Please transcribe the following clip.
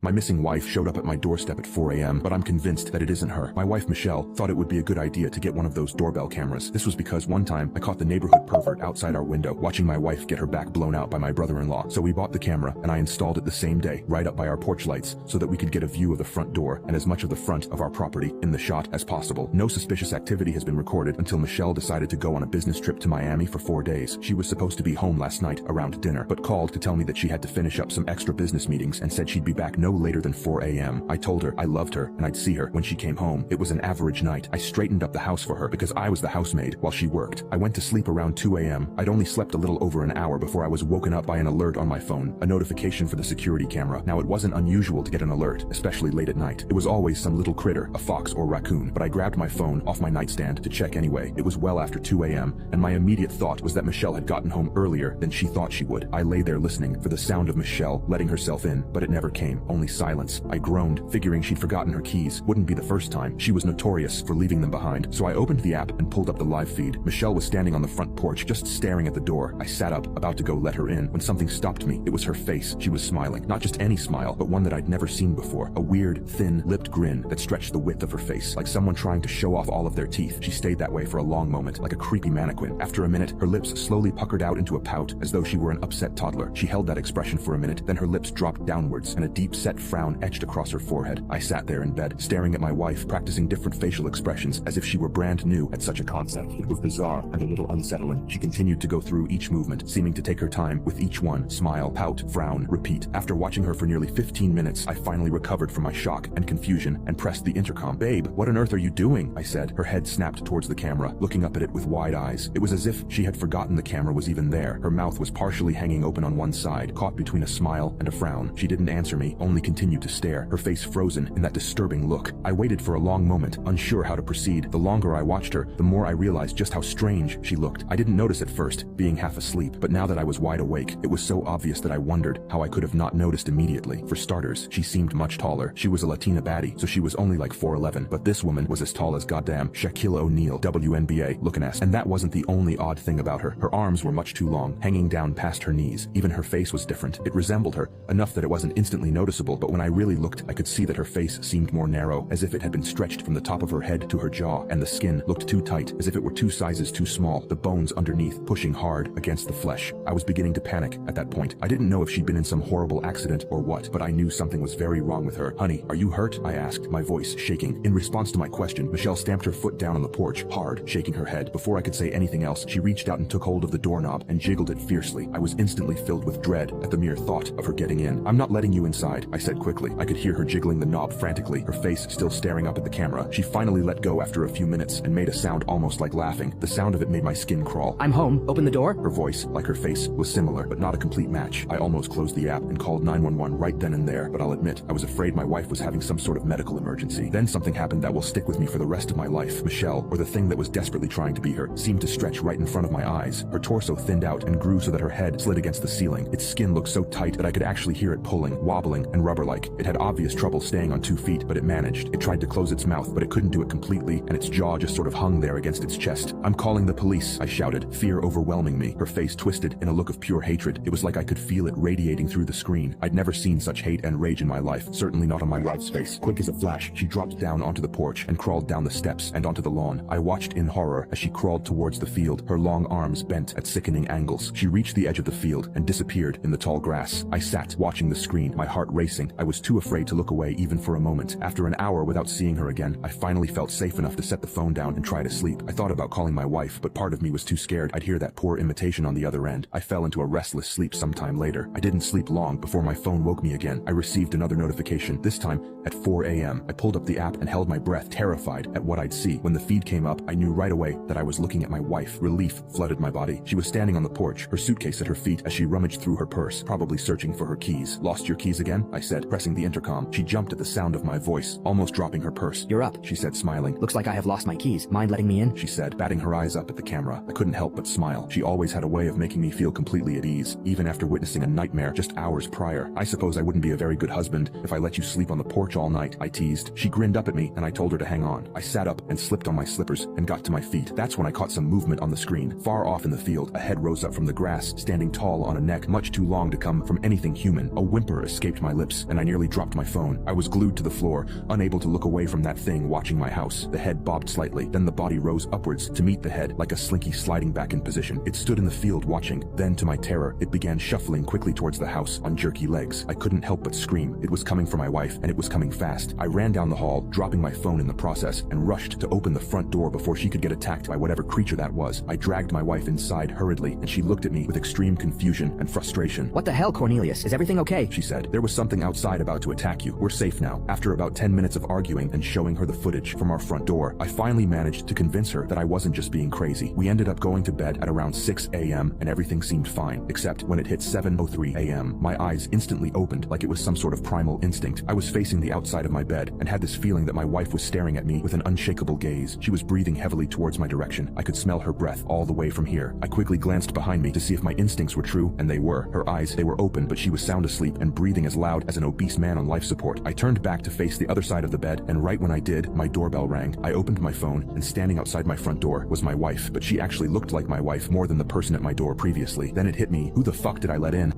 My missing wife showed up at my doorstep at 4 a.m., but I'm convinced that it isn't her. My wife Michelle thought it would be a good idea to get one of those doorbell cameras. This was because one time I caught the neighborhood pervert outside our window watching my wife get her back blown out by my brother-in-law. So we bought the camera and I installed it the same day right up by our porch lights so that we could get a view of the front door and as much of the front of our property in the shot as possible. No suspicious activity has been recorded until Michelle decided to go on a business trip to Miami for 4 days. She was supposed to be home last night around dinner, but called to tell me that she had to finish up some extra business meetings and said she'd be back no later than 4 a.m. I told her I loved her and I'd see her when she came home. It was an average night. I straightened up the house for her because I was the housemaid while she worked. I went to sleep around 2 a.m. I'd only slept a little over an hour before I was woken up by an alert on my phone, a notification for the security camera. Now it wasn't unusual to get an alert, especially late at night. It was always some little critter, a fox or raccoon, but I grabbed my phone off my nightstand to check anyway. It was well after 2 a.m. and my immediate thought was that Michelle had gotten home earlier than she thought she would. I lay there listening for the sound of Michelle letting herself in, but it never came, only silence. I groaned, figuring she'd forgotten her keys. Wouldn't be the first time. She was notorious for leaving them behind. So I opened the app and pulled up the live feed. Michelle was standing on the front porch, just staring at the door. I sat up, about to go let her in, when something stopped me. It was her face. She was smiling. Not just any smile, but one that I'd never seen before. A weird, thin-lipped grin that stretched the width of her face, like someone trying to show off all of their teeth. She stayed that way for a long moment, like a creepy mannequin. After a minute, her lips slowly puckered out into a pout, as though she were an upset toddler. She held that expression for a minute, then her lips dropped downwards, and a deep-set frown etched across her forehead. I sat there in bed, staring at my wife, practicing different facial expressions as if she were brand new at such a concept. It was bizarre and a little unsettling. She continued to go through each movement, seeming to take her time with each one. Smile, pout, frown, repeat. After watching her for nearly 15 minutes, I finally recovered from my shock and confusion and pressed the intercom. "Babe, what on earth are you doing?" I said. Her head snapped towards the camera, looking up at it with wide eyes. It was as if she had forgotten the camera was even there. Her mouth was partially hanging open on one side, caught between a smile and a frown. She didn't answer me, only continued to stare, her face frozen in that disturbing look. I waited for a long moment, unsure how to proceed. The longer I watched her, the more I realized just how strange she looked. I didn't notice at first, being half asleep, but now that I was wide awake, it was so obvious that I wondered how I could have not noticed immediately. For starters, she seemed much taller. She was a Latina baddie, so she was only like 4'11", but this woman was as tall as goddamn Shaquille O'Neal, WNBA looking ass. And that wasn't the only odd thing about her. Her arms were much too long, hanging down past her knees. Even her face was different. It resembled her, enough that it wasn't instantly noticeable, but when I really looked, I could see that her face seemed more narrow, as if it had been stretched from the top of her head to her jaw, and the skin looked too tight, as if it were 2 sizes too small, the bones underneath pushing hard against the flesh. I was beginning to panic at that point. I didn't know if she'd been in some horrible accident or what, but I knew something was very wrong with her. "Honey, are you hurt?" I asked, my voice shaking. In response to my question, Michelle stamped her foot down on the porch, hard, shaking her head. Before I could say anything else, she reached out and took hold of the doorknob and jiggled it fiercely. I was instantly filled with dread at the mere thought of her getting in. "I'm not letting you inside," I said quickly. I could hear her jiggling the knob frantically, her face still staring up at the camera. She finally let go after a few minutes and made a sound almost like laughing. The sound of it made my skin crawl. "I'm home. Open the door." Her voice, like her face, was similar, but not a complete match. I almost closed the app and called 911 right then and there, but I'll admit, I was afraid my wife was having some sort of medical emergency. Then something happened that will stick with me for the rest of my life. Michelle, or the thing that was desperately trying to be her, seemed to stretch right in front of my eyes. Her torso thinned out and grew so that her head slid against the ceiling. Its skin looked so tight that I could actually hear it pulling, wobbling, and rubber-like. It had obvious trouble staying on 2 feet, but it managed. It tried to close its mouth, but it couldn't do it completely, and its jaw just sort of hung there against its chest. "I'm calling the police," I shouted, fear overwhelming me. Her face twisted in a look of pure hatred. It was like I could feel it radiating through the screen. I'd never seen such hate and rage in my life, certainly not on my wife's face. Quick as a flash, she dropped down onto the porch and crawled down the steps and onto the lawn. I watched in horror as she crawled towards the field, her long arms bent at sickening angles. She reached the edge of the field and disappeared in the tall grass. I sat, watching the screen, my heart racing. I was too afraid to look away even for a moment. After an hour without seeing her again, I finally felt safe enough to set the phone down and try to sleep. I thought about calling my wife, but part of me was too scared I'd hear that poor imitation on the other end. I fell into a restless sleep sometime later. I didn't sleep long before my phone woke me again. I received another notification, this time at 4 a.m. I pulled up the app and held my breath, terrified at what I'd see. When the feed came up, I knew right away that I was looking at my wife. Relief flooded my body. She was standing on the porch, her suitcase at her feet as she rummaged through her purse, probably searching for her keys. "Lost your keys again?" I said, pressing the intercom. She jumped at the sound of my voice, almost dropping her purse. "You're up," she said, smiling. "Looks like I have lost my keys. Mind letting me in?" she said, batting her eyes up at the camera. I couldn't help but smile. She always had a way of making me feel completely at ease, even after witnessing a nightmare just hours prior. "I suppose I wouldn't be a very good husband if I let you sleep on the porch all night," I teased. She grinned up at me and I told her to hang on. I sat up and slipped on my slippers and got to my feet. That's when I caught some movement on the screen. Far off in the field, a head rose up from the grass, standing tall on a neck much too long to come from anything human. A whimper escaped my lips lips, and I nearly dropped my phone. I was glued to the floor, unable to look away from that thing watching my house. The head bobbed slightly, then the body rose upwards to meet the head like a slinky sliding back in position. It stood in the field watching. Then, to my terror, it began shuffling quickly towards the house on jerky legs. I couldn't help but scream. It was coming for my wife, and it was coming fast. I ran down the hall, dropping my phone in the process, and rushed to open the front door before she could get attacked by whatever creature that was. I dragged my wife inside hurriedly, and she looked at me with extreme confusion and frustration. What the hell, Cornelius? Is everything okay? She said, "There was something outside about to attack you. We're safe now." After about 10 minutes of arguing and showing her the footage from our front door, I finally managed to convince her that I wasn't just being crazy. We ended up going to bed at around 6 a.m. and everything seemed fine, except when it hit 7:03 a.m. My eyes instantly opened like it was some sort of primal instinct. I was facing the outside of my bed and had this feeling that my wife was staring at me with an unshakable gaze. She was breathing heavily towards my direction. I could smell her breath all the way from here. I quickly glanced behind me to see if my instincts were true, and they were. Her eyes, they were open, but she was sound asleep and breathing as loud as an obese man on life support. I turned back to face the other side of the bed, and right when I did, my doorbell rang. I opened my phone, and standing outside my front door was my wife, but she actually looked like my wife more than the person at my door previously. Then it hit me, who the fuck did I let in?